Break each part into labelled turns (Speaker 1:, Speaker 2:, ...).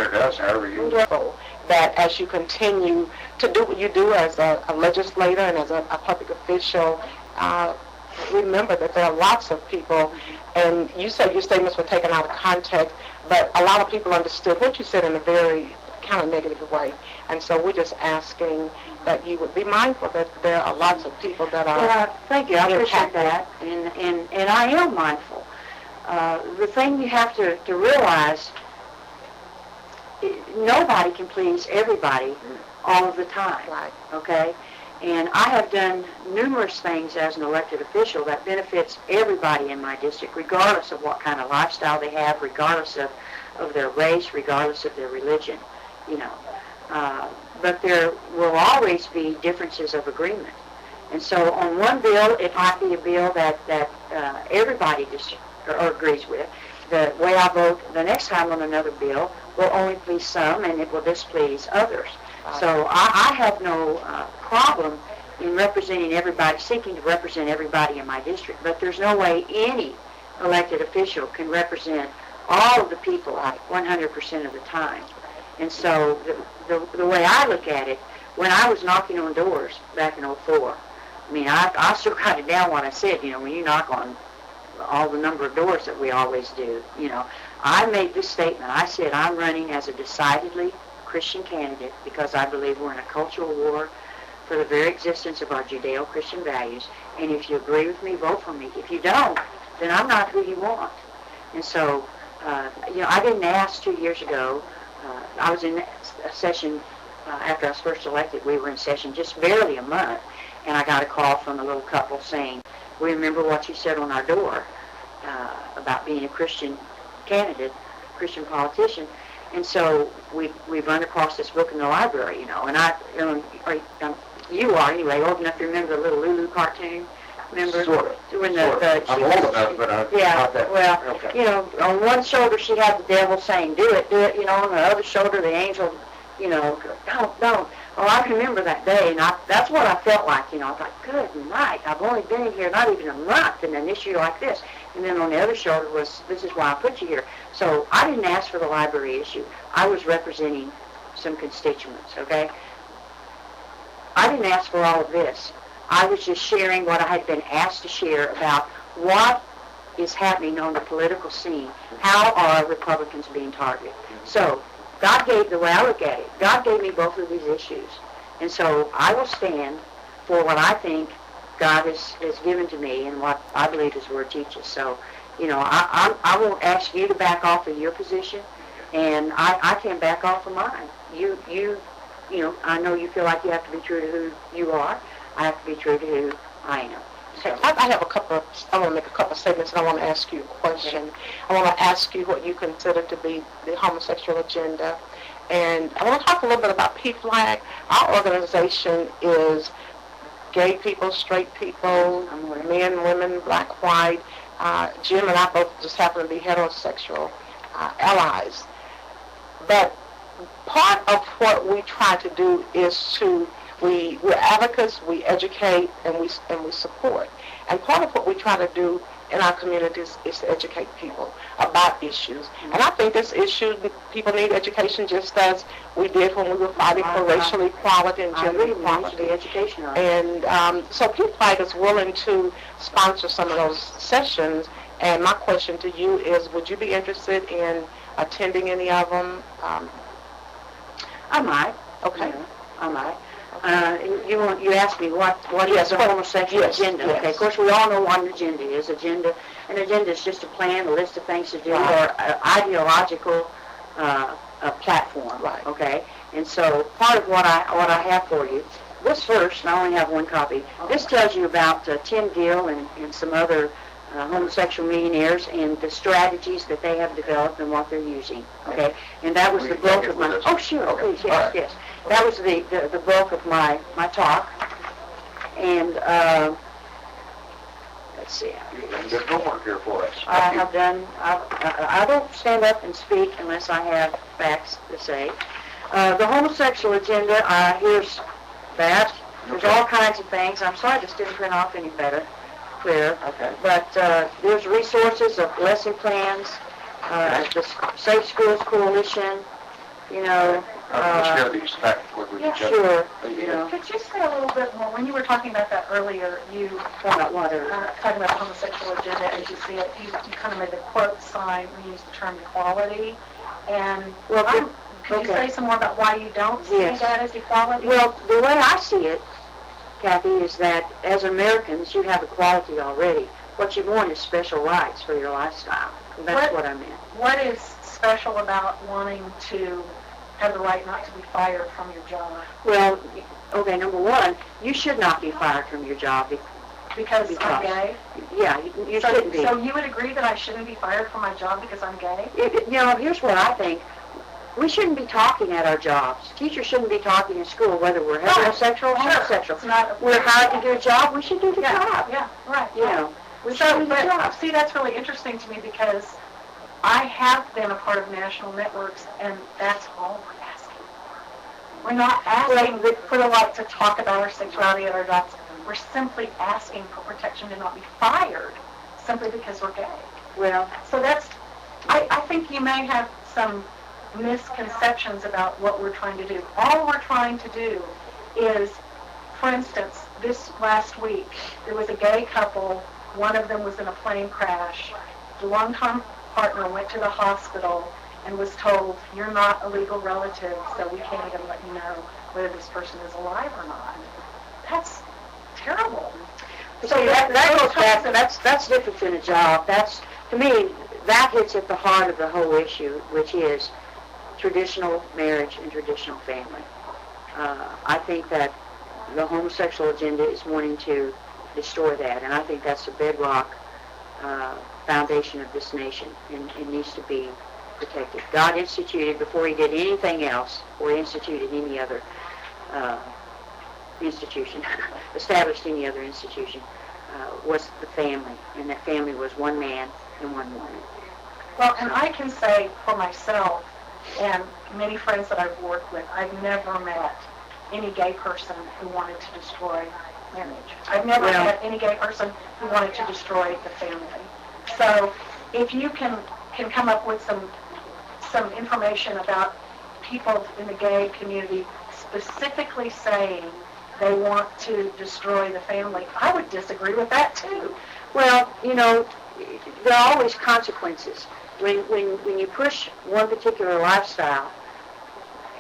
Speaker 1: It does, however you...
Speaker 2: That as you continue to do what you do as a legislator and as a public official, remember that there are lots of people, and you said your statements were taken out of context, but a lot of people understood what you said in a very kind of negative way. And so we're just asking that you would be mindful that there are lots of people that are...
Speaker 3: Well, thank you. I appreciate that, and I am mindful. The thing you have to realize, nobody can please everybody all of the time,
Speaker 2: Right.
Speaker 3: okay? And I have done numerous things as an elected official that benefits everybody in my district, regardless of what kind of lifestyle they have, regardless of their race, regardless of their religion, you know. But there will always be differences of agreement. And so on one bill, it might be a bill that everybody agrees with. The way I vote the next time on another bill will only please some, and it will displease others. So I have no problem in representing everybody, seeking to represent everybody in my district. But there's no way any elected official can represent all of the people 100% of the time. And so the way I look at it, when I was knocking on doors back in '04, I mean, I still got it down what I said, you know, when you knock on all the number of doors that we always do, you know. I made this statement. I said I'm running as a decidedly Christian candidate because I believe we're in a cultural war for the very existence of our Judeo-Christian values. And if you agree with me, vote for me. If you don't, then I'm not who you want. And so, you know, I didn't ask 2 years ago. I was in a session after I was first elected. We were in session just barely a month, and I got a call from a little couple saying, "We remember what you said on our door about being a Christian candidate, Christian politician." And so we've run across this book in the library, you know, and you are anyway old enough to remember the little Lulu cartoon. Remember?
Speaker 1: Sort of.
Speaker 3: When
Speaker 1: I'm old enough, but I'm not that.
Speaker 3: Well,
Speaker 1: okay.
Speaker 3: you know, on one shoulder she had the devil saying, do it, you know, on the other shoulder the angel, you know, don't. Well, I remember that day, and that's what I felt like, you know. I thought, good night, I've only been in here not even a month in an issue like this. And then on the other shoulder was, this is why I put you here. So I didn't ask for the library issue. I was representing some constituents, okay? I didn't ask for all of this. I was just sharing what I had been asked to share about what is happening on the political scene. How are Republicans being targeted? So God gave, the way I look at it, God gave me both of these issues. And so I will stand for what I think God has given to me and what I believe His Word teaches. So, you know, I won't ask you to back off of your position, and I can't back off of mine. You know, I know you feel like you have to be true to who you are. I have to be true to who I am.
Speaker 2: Okay, I have I want to make a couple of statements, and I want to ask you a question. Okay. I want to ask you what you consider to be the homosexual agenda. And I want to talk a little bit about PFLAG. Our organization is gay people, straight people, men, women, black, white. Jim and I both just happen to be heterosexual allies. But part of what we try to do is we're advocates, we educate, and we support. And part of what we try to do in our communities is to educate people about issues. And I think this issue, people need education just as we did when we were fighting for racial equality and gender equality. And so PFLAG is willing to sponsor some of those sessions. And my question to you is, would you be interested in attending any of them?
Speaker 3: I might.
Speaker 2: Okay.
Speaker 3: Yeah, I might. You asked me what is the homosexual agenda.
Speaker 2: Yes.
Speaker 3: Okay, of course we all know what an agenda is. An agenda is just a plan, a list of things to do, or an ideological a platform.
Speaker 2: Right.
Speaker 3: Okay, and so part of what I have for you, this first, and I only have one copy. This tells you about Tim Gill and some other homosexual millionaires and the strategies that they have developed and what they're using. Okay, and that was the bulk of my. Oh, sure. Okay. Please, yes, yes. That was the bulk of my talk. And let's see.
Speaker 1: There's homework here for us.
Speaker 3: I have done. I don't stand up and speak unless I have facts to say. The homosexual agenda. Here's that. There's all kinds of things. I'm sorry this didn't print off any better. Clear.
Speaker 1: Okay.
Speaker 3: But there's resources of lesson plans, the Safe Schools Coalition, you know.
Speaker 1: It's got to be respectful with each other.
Speaker 3: Sure,
Speaker 1: But
Speaker 3: you know.
Speaker 4: Could you say a little bit more, when you were talking about that earlier, you
Speaker 3: About what?
Speaker 4: talking about the homosexual agenda as you see it, you kind of made the quote sign, we used the term equality, and
Speaker 3: Well,
Speaker 4: could you
Speaker 3: okay.
Speaker 4: say some more about why you don't see
Speaker 3: Yes.
Speaker 4: that as equality?
Speaker 3: Well, the way I see it, Kathy, is that as Americans, you have equality already. What you want is special rights for your lifestyle. That's what I meant.
Speaker 4: What is special about wanting to have the right not to be fired from your job?
Speaker 3: Well, okay, number one, you should not be fired from your job.
Speaker 4: Because I'm gay?
Speaker 3: Yeah, you shouldn't be.
Speaker 4: So you would agree that I shouldn't be fired from my job because I'm gay?
Speaker 3: You know, here's what I think. We shouldn't be talking at our jobs. Teachers shouldn't be talking in school, whether we're heterosexual or homosexual.
Speaker 4: It's not
Speaker 3: We're hired to do a job, we should do the job.
Speaker 4: Yeah, right.
Speaker 3: You know, we should
Speaker 4: So,
Speaker 3: do the
Speaker 4: but
Speaker 3: job.
Speaker 4: see, that's really interesting to me because I have been a part of national networks, and that's all we're asking for. We're not asking for the right to talk about our sexuality at our jobs. We're simply asking for protection to not be fired simply because we're gay.
Speaker 3: Well,
Speaker 4: So that's, I think you may have some misconceptions about what we're trying to do. All we're trying to do is, for instance, this last week, there was a gay couple. One of them was in a plane crash. The long-term partner went to the hospital and was told, you're not a legal relative, so we can't even let you know whether this person is alive or not. That's terrible.
Speaker 3: see, that goes back, that's different than a job. That's, to me, that hits at the heart of the whole issue, which is traditional marriage and traditional family. I think that the homosexual agenda is wanting to destroy that, and I think that's the bedrock foundation of this nation, and it needs to be protected. God instituted, before he did anything else, or instituted any other institution, established any other institution, was the family, and that family was one man and one woman.
Speaker 4: Well, and I can say for myself and many friends that I've worked with, I've never met any gay person who wanted to destroy marriage. I've never met any gay person who wanted to destroy the family. So if you can come up with some information about people in the gay community specifically saying they want to destroy the family, I would disagree with that too.
Speaker 3: Well, you know, there are always consequences. When you push one particular lifestyle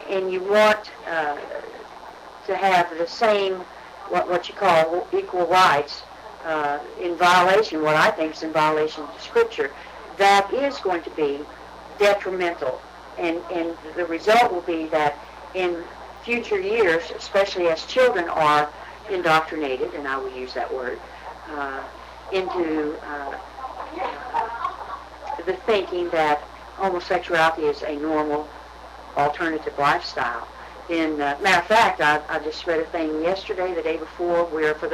Speaker 3: and you want to have the same, what you call equal rights, in violation, what I think is in violation of the Scripture, that is going to be detrimental. And the result will be that in future years, especially as children are indoctrinated, and I will use that word, into the thinking that homosexuality is a normal alternative lifestyle. Matter of fact, I just read a thing yesterday, the day before, where for the